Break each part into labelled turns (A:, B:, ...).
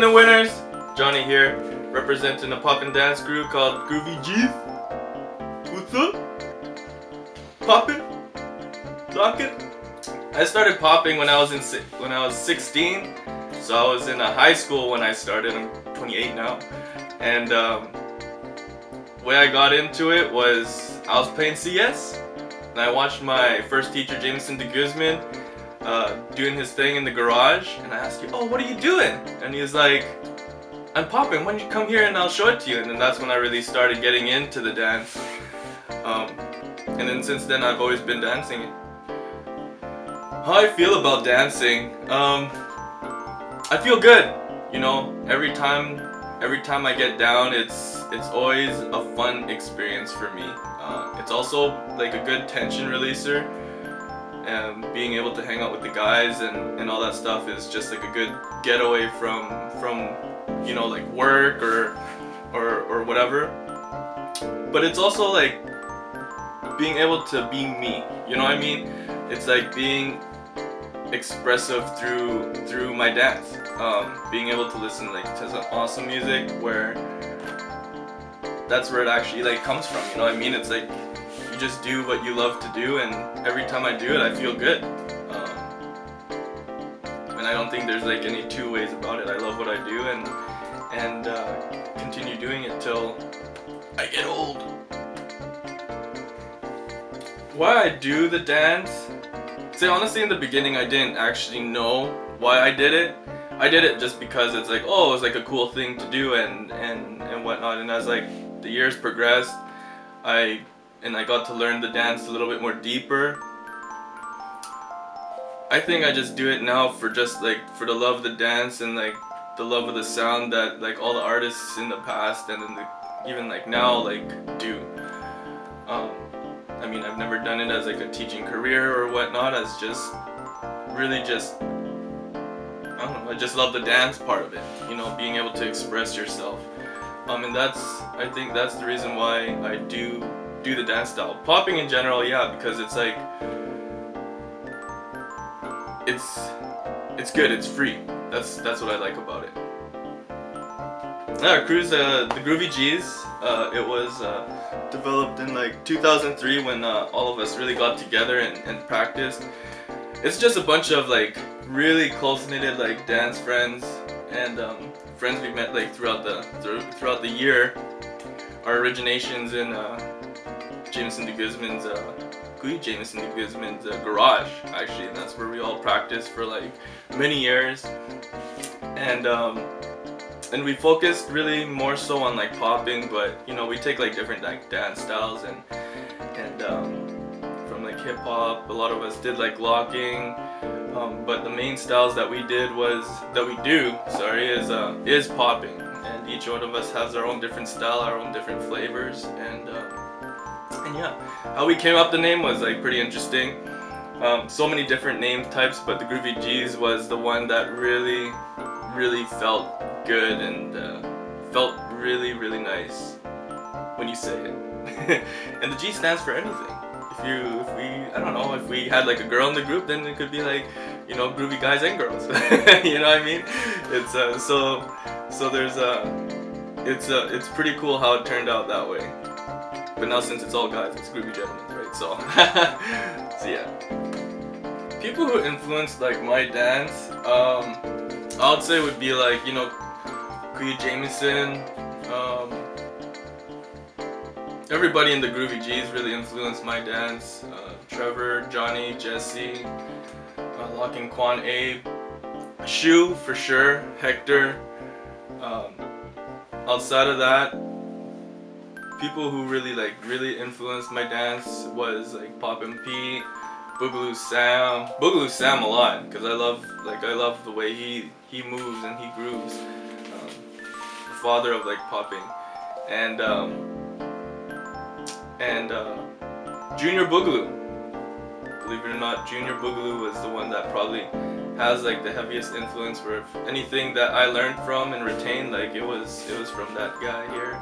A: and the winners, Johnny here, representing a pop and dance group called Groovy Gentlemen. What's up? Poppin'? Lockin'? I started popping when I was 16, so I was in high school when I started. I'm 28 now, and the way I got into it was I was playing CS, and I watched my first teacher, Jameson de Guzman, doing his thing in the garage, and I asked him, "Oh, what are you doing?" And he was like, "I'm popping. Why don't you come here and I'll show it to you?" And then that's when I really started getting into the dance. And then since then I've always been dancing. How I feel about dancing, I feel good. You know, every time I get down, it's always a fun experience for me. It's also like a good tension releaser, and being able to hang out with the guys and all that stuff is just like a good getaway from you know, like work or whatever. But it's also like being able to be me, you know what I mean? It's like being expressive through my dance, being able to listen like to some awesome music where that's where it actually like comes from, you know what I mean? It's like you just do what you love to do, and every time I do it I feel good, and I don't think there's like any two ways about it. I love what I do and continue doing it till I get old. Why I do the dance? See, honestly, in the beginning I didn't actually know why I did it. I did it just because it's like, oh, it's like a cool thing to do and whatnot. And as like the years progressed, I got to learn the dance a little bit more deeper. I think I just do it now for just like for the love of the dance and like the love of the sound that like all the artists in the past and even like now like do. I mean, I've never done it as like a teaching career or whatnot. As just really just, I don't know, I just love the dance part of it, you know, being able to express yourself. And I think that's the reason why I do the dance style. Popping in general, yeah, because it's like it's good, it's free. That's what I like about it. Cruise, the Groovy G's, it was developed in like 2003 when all of us really got together and practiced. It's just a bunch of like really close-knitted like dance friends and friends we met like throughout the year. Our originations in Jameson de Guzman's garage, actually, and that's where we all practiced for like many years. And we focused really more so on like popping, but you know, we take like different like dance styles and from like hip hop. A lot of us did like locking, but the main styles that we do is popping. And each one of us has our own different style, our own different flavors, and yeah, how we came up the name was like pretty interesting. So many different name types, but the Groovy G's was the one that really felt good and felt really nice when you say it. And the G stands for anything. I don't know, if we had like a girl in the group, then it could be like, you know, groovy guys and girls. You know what I mean? It's so there's it's pretty cool how it turned out that way. But now since it's all guys, it's Groovy Gentlemen, right? So so yeah. People who influenced like my dance, I would say would be like, you know, Jameson, everybody in the Groovy G's really influenced my dance. Trevor, Johnny, Jesse, Lock and Quan, Abe, Shu for sure, Hector. Outside of that, people who really influenced my dance was like Pop and Pete, Boogaloo Sam a lot, because I love the way he moves and he grooves. Father of like popping, and Junior Boogaloo. Believe it or not, Junior Boogaloo was the one that probably has like the heaviest influence. Where if anything that I learned from and retained, like it was from that guy here.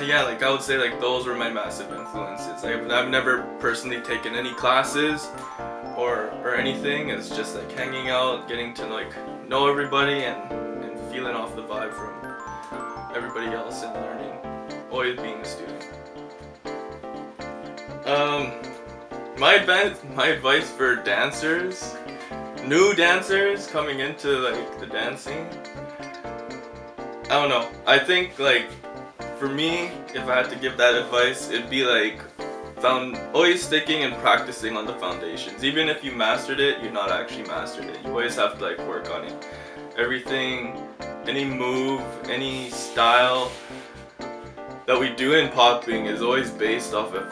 A: Yeah, like I would say like those were my massive influences. I've never personally taken any classes or anything. It's just like hanging out, getting to like know everybody and feeling off the vibe from everybody else and learning, always being a student. My advice for dancers, new dancers coming into like the dancing, I don't know. I think like for me, if I had to give that advice, it'd be like always sticking and practicing on the foundations. Even if you mastered it, you're not actually mastered it. You always have to like work on it. Everything, any move, any style that we do in popping is always based off of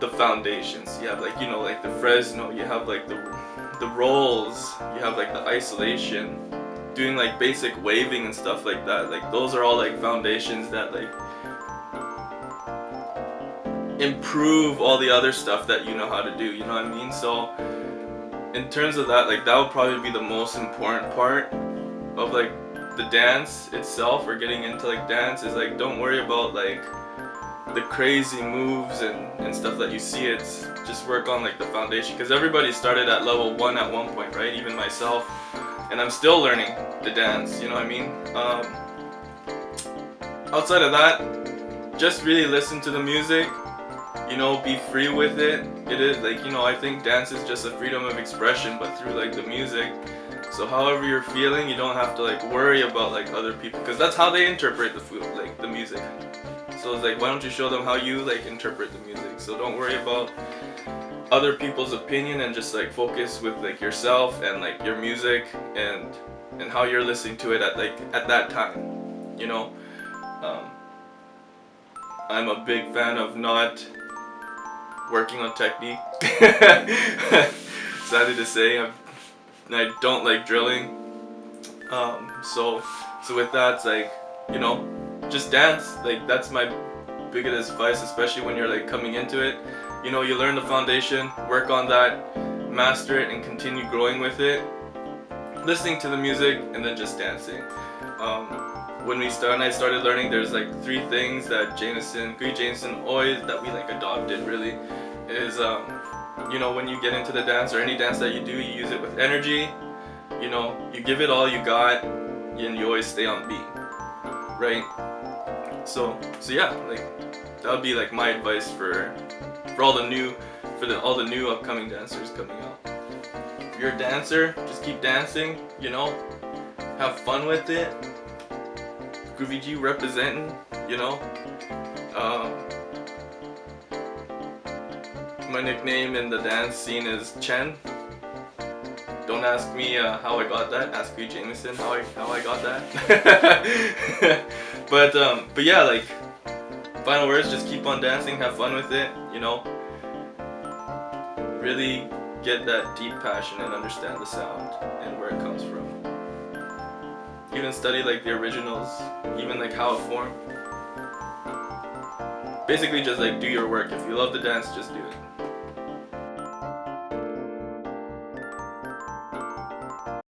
A: the foundations. You have like, you know, like the Fresno, you have like the rolls, you have like the isolation, doing like basic waving and stuff like that. Like those are all like foundations that like improve all the other stuff that you know how to do, you know what I mean? So in terms of that, like that would probably be the most important part of like the dance itself, or getting into like dance, is like don't worry about like the crazy moves and stuff that you see. It's just work on like the foundation, because everybody started at level 1 at one point, right? Even myself, and I'm still learning the dance, you know what I mean? Outside of that, just really listen to the music, you know, be free with it. It is like, you know, I think dance is just a freedom of expression, but through like the music. So however you're feeling, you don't have to like worry about like other people, because that's how they interpret the music. So it's like, why don't you show them how you like interpret the music? So don't worry about other people's opinion, and just like focus with like yourself and like your music and how you're listening to it at that time, you know. I'm a big fan of not working on technique. Sadly to say, I don't like drilling. So with that, it's like, you know, just dance. Like that's my biggest advice, especially when you're like coming into it. You know, you learn the foundation, work on that, master it, and continue growing with it. Listening to the music and then just dancing. When I started learning, there's like 3 things that Groovy Jameson always, that we like adopted really, is you know, when you get into the dance, or any dance that you do, you use it with energy. You know, you give it all you got, and you always stay on beat, right? So yeah, like that would be like my advice for all the new upcoming dancers coming out. If you're a dancer, just keep dancing, you know, have fun with it. Groovy G representing, you know. My nickname in the dance scene is Chen. Don't ask me how I got that. Ask Groovy Jameson how I got that. but yeah, like final words: just keep on dancing, have fun with it. You know, really get that deep passion and understand the sound and where it comes from. Even study like the originals, even like how it formed. Basically, just like do your work. If you love the dance, just do it.